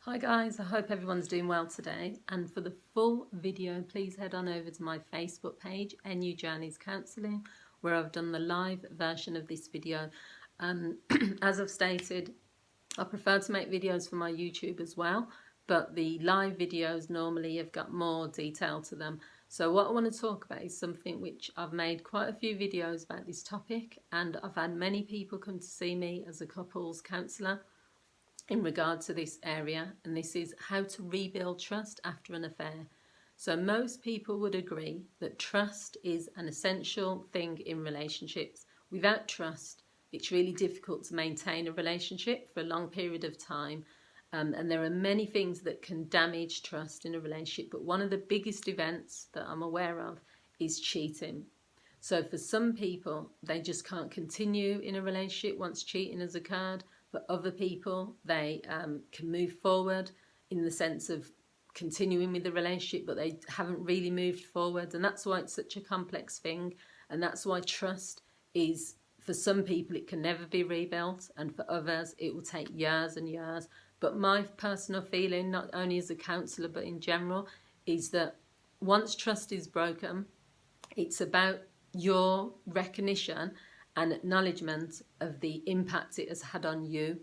Hi guys, I hope everyone's doing well today, and for the full video please head on over to my Facebook page, NU Journeys Counselling, where I've done the live version of this video. As I've stated, I prefer to make videos for my YouTube as well, but the live videos normally have got more detail to them. So what I want to talk about is something which I've made quite a few videos about this topic, and I've had many people come to see me as a couples counsellor in regard to this area, and this is how to rebuild trust after an affair. So most people would agree that trust is an essential thing in relationships. Without trust, it's really difficult to maintain a relationship for a long period of time. And there are many things that can damage trust in a relationship, but one of the biggest events that I'm aware of is cheating. So for some people, they just can't continue in a relationship once cheating has occurred. For other people, they can move forward in the sense of continuing with the relationship, but they haven't really moved forward. And that's why it's such a complex thing. And that's why trust is, for some people, it can never be rebuilt. And for others, it will take years and years. But my personal feeling, not only as a counsellor, but in general, is that once trust is broken, it's about your recognition and acknowledgement of the impact it has had on you.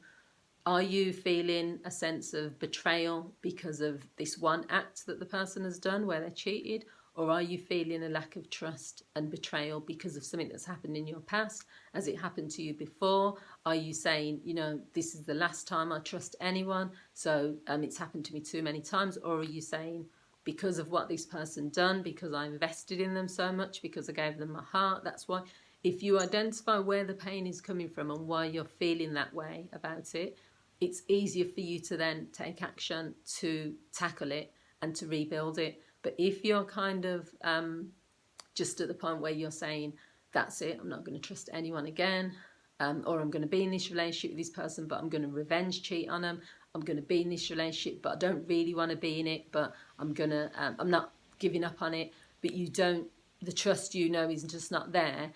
Are you feeling a sense of betrayal because of this one act that the person has done where they cheated? Or are you feeling a lack of trust and betrayal because of something that's happened in your past? Has it happened to you before? Are you saying, this is the last time I trust anyone, so it's happened to me too many times? Or are you saying, because of what this person done, because I invested in them so much, because I gave them my heart, that's why? If you identify where the pain is coming from and why you're feeling that way about it, it's easier for you to then take action to tackle it and to rebuild it. But if you're kind of just at the point where you're saying, that's it, I'm not going to trust anyone again, or I'm going to be in this relationship with this person, but I'm going to revenge cheat on them. I'm going to be in this relationship, but I don't really want to be in it, but I'm not giving up on it. But the trust is just not there.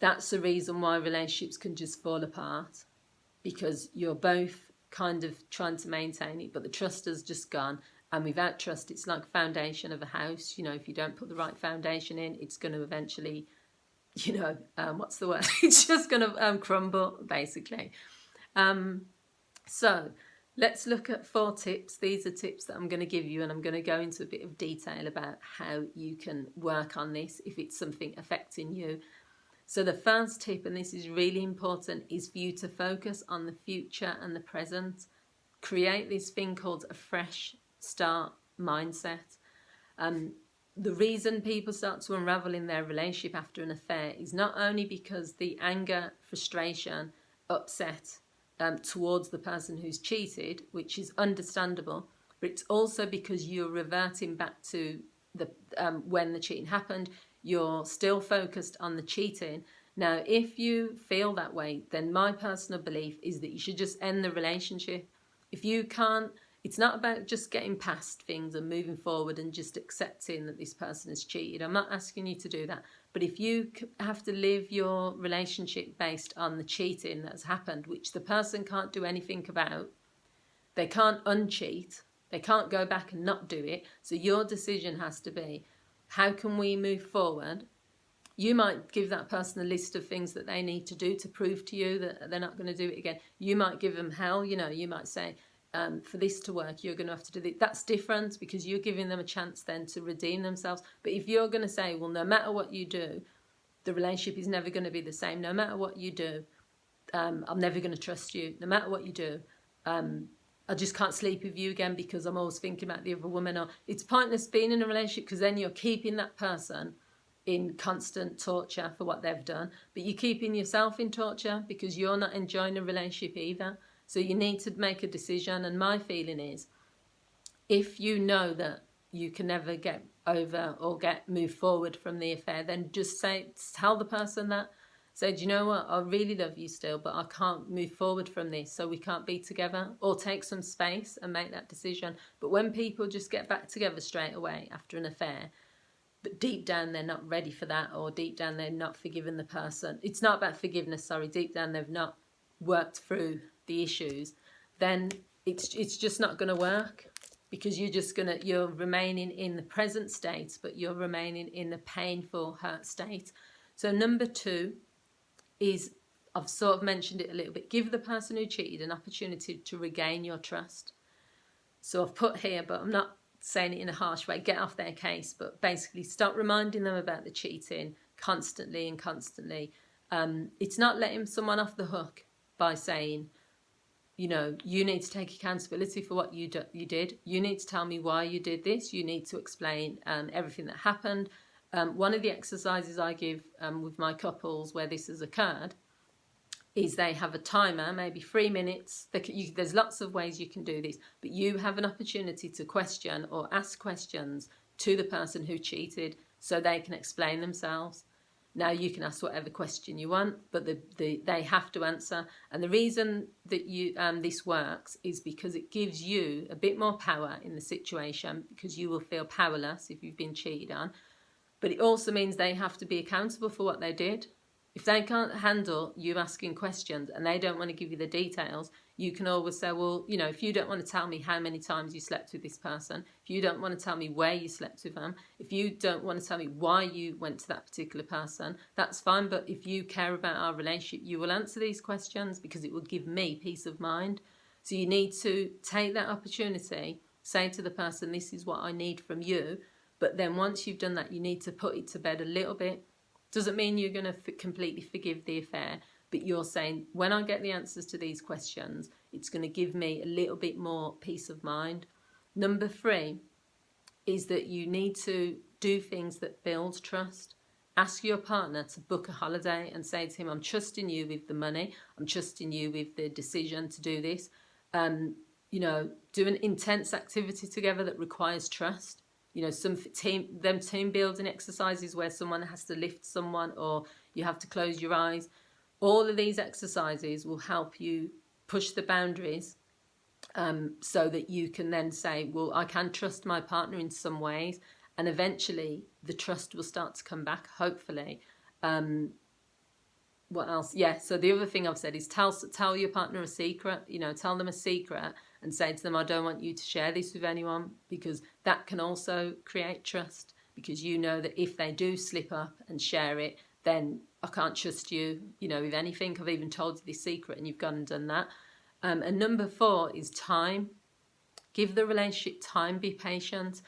That's the reason why relationships can just fall apart, because you're both kind of trying to maintain it, but the trust has just gone. And without trust, it's like foundation of a house. If you don't put the right foundation in, it's going to eventually, what's the word? It's just going to crumble, basically. So let's look at 4 tips. These are tips that I'm going to give you, and I'm going to go into a bit of detail about how you can work on this if it's something affecting you. So the first tip, and this is really important, is for you to focus on the future and the present. Create this thing called a fresh start mindset. The reason people start to unravel in their relationship after an affair is not only because the anger, frustration, upset towards the person who's cheated, which is understandable, but it's also because you're reverting back to the when the cheating happened. You're still focused on the cheating. Now, if you feel that way, then my personal belief is that you should just end the relationship. If you can't, it's not about just getting past things and moving forward and just accepting that this person has cheated. I'm not asking you to do that. But if you have to live your relationship based on the cheating that's happened, which the person can't do anything about, they can't uncheat, they can't go back and not do it. So your decision has to be, how can we move forward? You might give that person a list of things that they need to do to prove to you that they're not going to do it again. You might give them hell. You might say, for this to work, you're going to have to do this. That's different, because you're giving them a chance then to redeem themselves. But if you're going to say, well, no matter what you do, the relationship is never going to be the same. No matter what you do, I'm never going to trust you. No matter what you do, I just can't sleep with you again because I'm always thinking about the other woman. Or it's pointless being in a relationship, because then you're keeping that person in constant torture for what they've done, but you're keeping yourself in torture because you're not enjoying a relationship either. So you need to make a decision. And my feeling is, if you know that you can never get over or move forward from the affair, then just tell the person that. Say, do you know what, I really love you still, but I can't move forward from this, so we can't be together. Or take some space and make that decision. But when people just get back together straight away after an affair, but deep down they're not ready for that, or deep down they're not forgiven the person, it's not about forgiveness, sorry, deep down they've not worked through the issues, then it's just not going to work, because you're remaining in the present state, but you're remaining in the painful hurt state. So number 2 is, I've sort of mentioned it a little bit, give the person who cheated an opportunity to regain your trust. So I've put here, but I'm not saying it in a harsh way, get off their case, but basically stop reminding them about the cheating constantly and constantly. It's not letting someone off the hook by saying, you know, you need to take accountability for what you did. You need to tell me why you did this. You need to explain everything that happened. One of the exercises I give with my couples where this has occurred is they have a timer, maybe 3 minutes. There's lots of ways you can do this, but you have an opportunity to question or ask questions to the person who cheated so they can explain themselves. Now you can ask whatever question you want, but they have to answer. And the reason that this works is because it gives you a bit more power in the situation, because you will feel powerless if you've been cheated on. But it also means they have to be accountable for what they did. If they can't handle you asking questions and they don't want to give you the details, you can always say, well, you know, if you don't want to tell me how many times you slept with this person, if you don't want to tell me where you slept with them, if you don't want to tell me why you went to that particular person, that's fine. But if you care about our relationship, you will answer these questions, because it will give me peace of mind. So you need to take that opportunity, say to the person, this is what I need from you. But then once you've done that, you need to put it to bed a little bit. Doesn't mean you're going to completely forgive the affair, but you're saying, when I get the answers to these questions, it's going to give me a little bit more peace of mind. Number 3 is that you need to do things that build trust. Ask your partner to book a holiday and say to him, I'm trusting you with the money. I'm trusting you with the decision to do this. You know, do an intense activity together that requires trust. You know, some team building exercises where someone has to lift someone, or you have to close your eyes. All of these exercises will help you push the boundaries, so that you can then say, well, I can trust my partner in some ways, and eventually the trust will start to come back, hopefully. What else? Yeah, so the other thing I've said is tell your partner a secret. You know, tell them a secret and say to them, I don't want you to share this with anyone, because that can also create trust, because you know that if they do slip up and share it, then I can't trust you, you know, with anything. I've even told you this secret and you've gone and done that. And number 4 is time. Give the relationship time, be patient.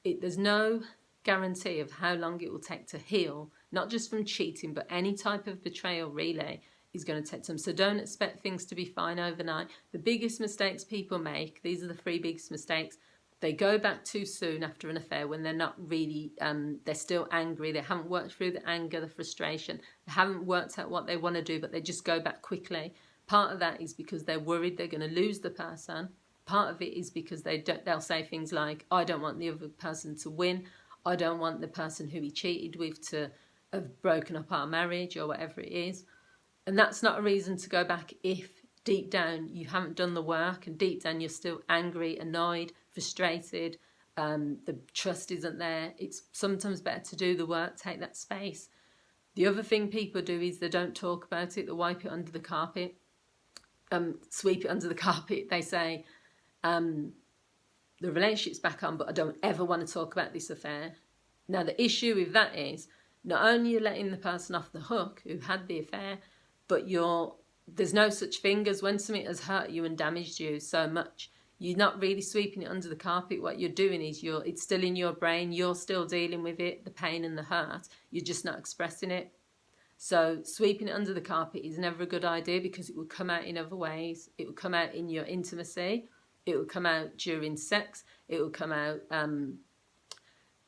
There's no guarantee of how long it will take to heal, not just from cheating, but any type of betrayal really is going to take time. So don't expect things to be fine overnight. The biggest mistakes people make, these are the 3 biggest mistakes. They go back too soon after an affair when they're not really, they're still angry. They haven't worked through the anger, the frustration. They haven't worked out what they want to do, but they just go back quickly. Part of that is because they're worried they're going to lose the person. Part of it is because they'll say things like, I don't want the other person to win. I don't want the person who he cheated with to have broken up our marriage, or whatever it is. And that's not a reason to go back if deep down you haven't done the work, and deep down you're still angry, annoyed, frustrated, the trust isn't there. It's sometimes better to do the work, take that space. The other thing people do is they don't talk about it, they wipe it under the carpet, sweep it under the carpet. They say, the relationship's back on, but I don't ever want to talk about this affair. Now the issue with that is, not only you're letting the person off the hook who had the affair, but there's no such thing as when something has hurt you and damaged you so much, you're not really sweeping it under the carpet. What you're doing is it's still in your brain, you're still dealing with it, the pain and the hurt, you're just not expressing it. So sweeping it under the carpet is never a good idea, because it will come out in other ways. It will come out in your intimacy, it will come out during sex, it will come out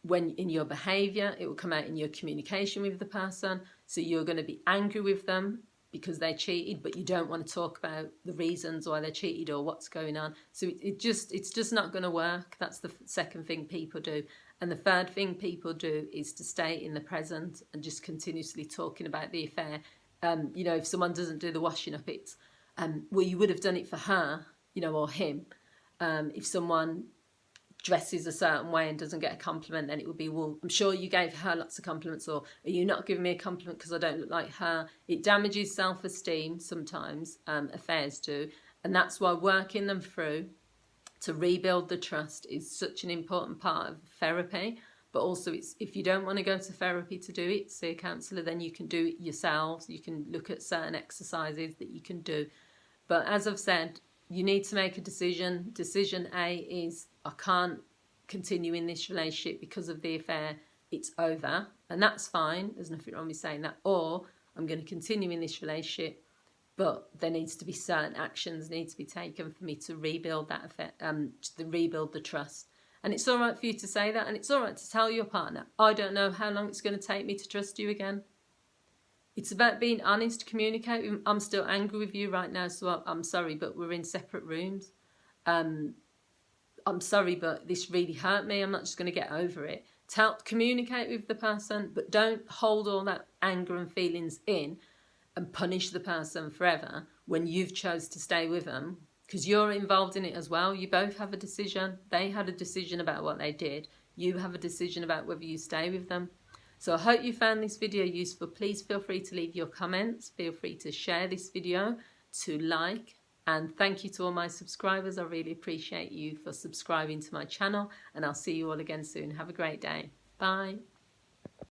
when in your behaviour, it will come out in your communication with the person. So you're going to be angry with them because they cheated, but you don't want to talk about the reasons why they cheated or what's going on. So it's just not going to work. That's the second thing people do. And the third thing people do is to stay in the present and just continuously talking about the affair. You know, if someone doesn't do the washing up, it's, well, you would have done it for her, you know, or him. If someone dresses a certain way and doesn't get a compliment, then it would be, well, I'm sure you gave her lots of compliments, or are you not giving me a compliment because I don't look like her? It damages self-esteem sometimes, affairs do, and that's why working them through to rebuild the trust is such an important part of therapy. But also, it's, if you don't want to go to therapy to do it, see a counsellor, then you can do it yourselves. You can look at certain exercises that you can do. But as I've said, you need to make a decision. Decision A is, I can't continue in this relationship because of the affair. It's over. And that's fine. There's nothing wrong with saying that. Or I'm going to continue in this relationship, but there needs to be certain actions need to be taken for me to rebuild that affair, to rebuild the trust. And it's all right for you to say that, and it's all right to tell your partner, I don't know how long it's going to take me to trust you again. It's about being honest, communicate with them. I'm still angry with you right now, so I'm sorry, but we're in separate rooms. I'm sorry, but this really hurt me. I'm not just going to get over it. Communicate with the person, but don't hold all that anger and feelings in and punish the person forever when you've chose to stay with them, because you're involved in it as well. You both have a decision. They had a decision about what they did. You have a decision about whether you stay with them. So I hope you found this video useful. Please feel free to leave your comments. Feel free to share this video, to like, and thank you to all my subscribers. I really appreciate you for subscribing to my channel, and I'll see you all again soon. Have a great day. Bye.